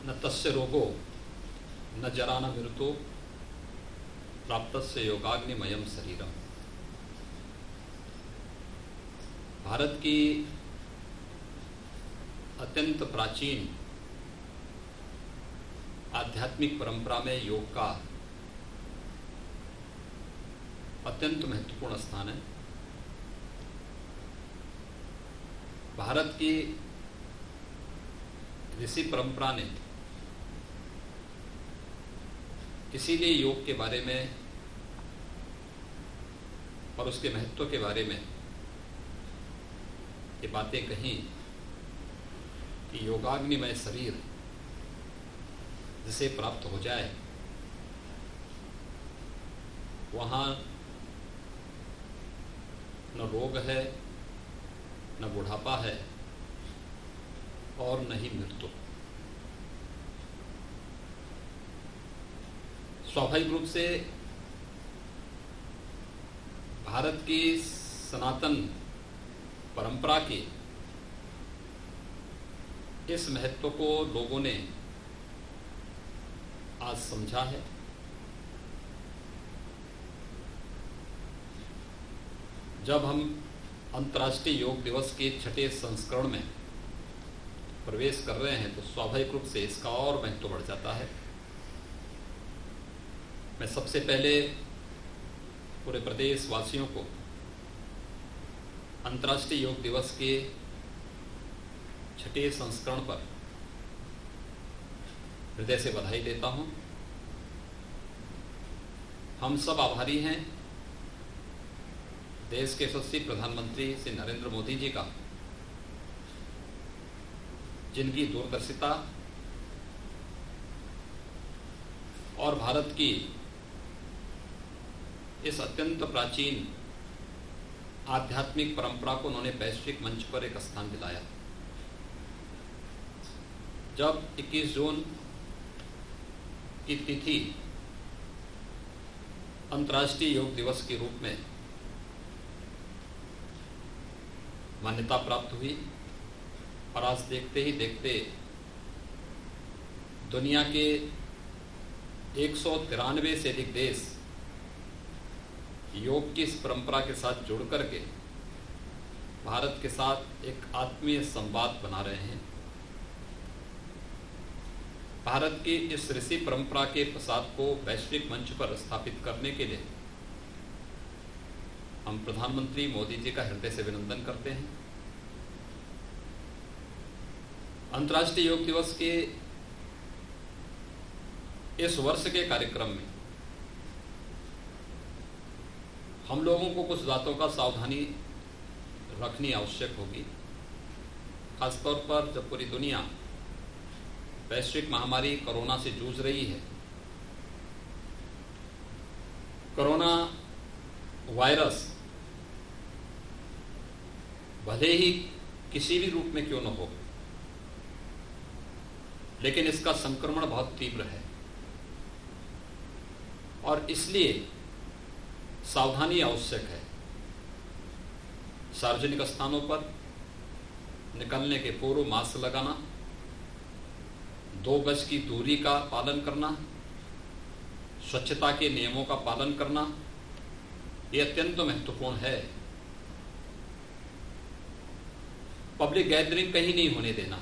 न तस्य रोगो न जरा न मृत्यु प्राप्तस्य योगाग्निमयम शरीरम। भारत की अत्यंत प्राचीन आध्यात्मिक परंपरा में योग का अत्यंत महत्वपूर्ण स्थान है। भारत की ऋषि परंपरा ने इसीलिए योग के बारे में और उसके महत्व के बारे में ये बातें कही कि योगाग्निमय शरीर जिसे प्राप्त हो जाए वहाँ न रोग है, न बुढ़ापा है और न ही मृत्यु। स्वाभाविक रूप से भारत की सनातन परंपरा के इस महत्व को लोगों ने आज समझा है। जब हम अंतर्राष्ट्रीय योग दिवस के 6ठे संस्करण में प्रवेश कर रहे हैं तो स्वाभाविक रूप से इसका और महत्व बढ़ जाता है। मैं सबसे पहले पूरे प्रदेश वासियों को अंतर्राष्ट्रीय योग दिवस के 6ठे संस्करण पर हृदय से बधाई देता हूं। हम सब आभारी हैं देश के यशस्वी प्रधानमंत्री श्री नरेंद्र मोदी जी का, जिनकी दूरदर्शिता और भारत की इस अत्यंत प्राचीन आध्यात्मिक परंपरा को उन्होंने वैश्विक मंच पर एक स्थान दिलाया। जब 21 जून की तिथि अंतर्राष्ट्रीय योग दिवस के रूप में मान्यता प्राप्त हुई और आज देखते ही देखते दुनिया के 193 से अधिक देश योग की इस परंपरा के साथ जुड़ करके भारत के साथ एक आत्मीय संवाद बना रहे हैं। भारत की इस ऋषि परंपरा के प्रसाद को वैश्विक मंच पर स्थापित करने के लिए हम प्रधानमंत्री मोदी जी का हृदय से अभिनंदन करते हैं। अंतर्राष्ट्रीय योग दिवस के इस वर्ष के कार्यक्रम में हम लोगों को कुछ बातों का सावधानी रखनी आवश्यक होगी, खासतौर पर जब पूरी दुनिया वैश्विक महामारी कोरोना से जूझ रही है। कोरोना वायरस भले ही किसी भी रूप में क्यों न हो, लेकिन इसका संक्रमण बहुत तीव्र है और इसलिए सावधानी आवश्यक है। सार्वजनिक स्थानों पर निकलने के पूर्व मास्क लगाना, 2 गज की दूरी का पालन करना, स्वच्छता के नियमों का पालन करना, ये अत्यंत महत्वपूर्ण है। पब्लिक गैदरिंग कहीं नहीं होने देना,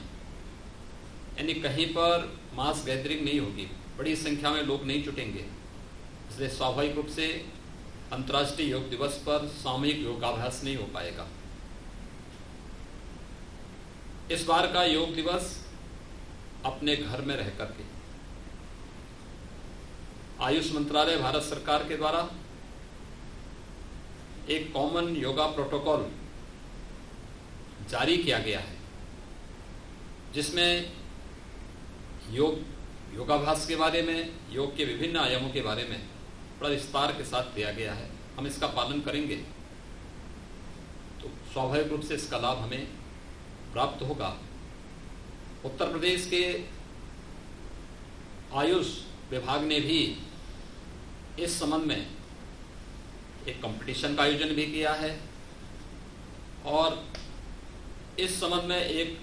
यानी कहीं पर मास गैदरिंग नहीं होगी, बड़ी संख्या में लोग नहीं जुटेंगे। इसलिए स्वाभाविक रूप से अंतर्राष्ट्रीय योग दिवस पर सामूहिक योगाभ्यास नहीं हो पाएगा। इस बार का योग दिवस अपने घर में रह करके आयुष मंत्रालय भारत सरकार के द्वारा एक कॉमन योगा प्रोटोकॉल जारी किया गया है, जिसमें योगाभ्यास के बारे में, योग के विभिन्न आयामों के बारे में बड़ा विस्तार के साथ दिया गया है। हम इसका पालन करेंगे तो स्वाभाविक रूप से इसका लाभ हमें प्राप्त होगा। उत्तर प्रदेश के आयुष विभाग ने भी इस संबंध में एक कंपटीशन का आयोजन भी किया है और इस संबंध में एक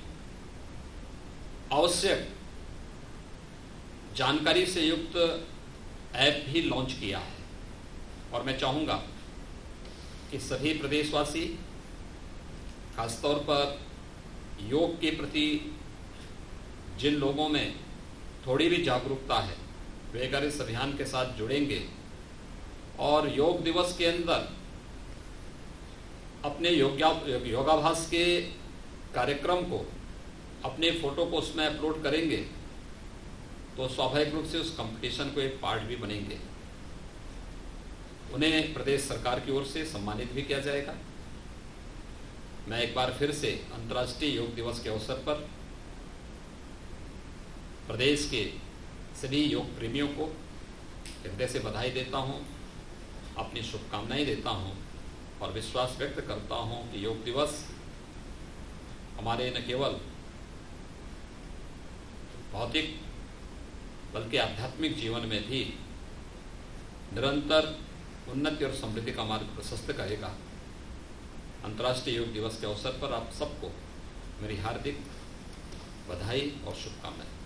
आवश्यक जानकारी से युक्त ऐप भी लॉन्च किया है। और मैं चाहूँगा कि सभी प्रदेशवासी, खासतौर पर योग के प्रति जिन लोगों में थोड़ी भी जागरूकता है, वे अगर इस अभियान के साथ जुड़ेंगे और योग दिवस के अंदर अपने योगाभ्यास के कार्यक्रम को, अपने फोटो को उसमें अपलोड करेंगे, तो स्वाभाविक रूप से उस कंपटीशन को एक पार्ट भी बनेंगे। उन्हें प्रदेश सरकार की ओर से सम्मानित भी किया जाएगा। मैं एक बार फिर से अंतर्राष्ट्रीय योग दिवस के अवसर पर प्रदेश के सभी योग प्रेमियों को हृदय से बधाई देता हूं, अपनी शुभकामनाएं देता हूं और विश्वास व्यक्त करता हूं कि योग दिवस हमारे न केवल भौतिक बल्कि आध्यात्मिक जीवन में भी निरंतर उन्नति और समृद्धि का मार्ग प्रशस्त करेगा। अंतर्राष्ट्रीय योग दिवस के अवसर पर आप सबको मेरी हार्दिक बधाई और शुभकामनाएं।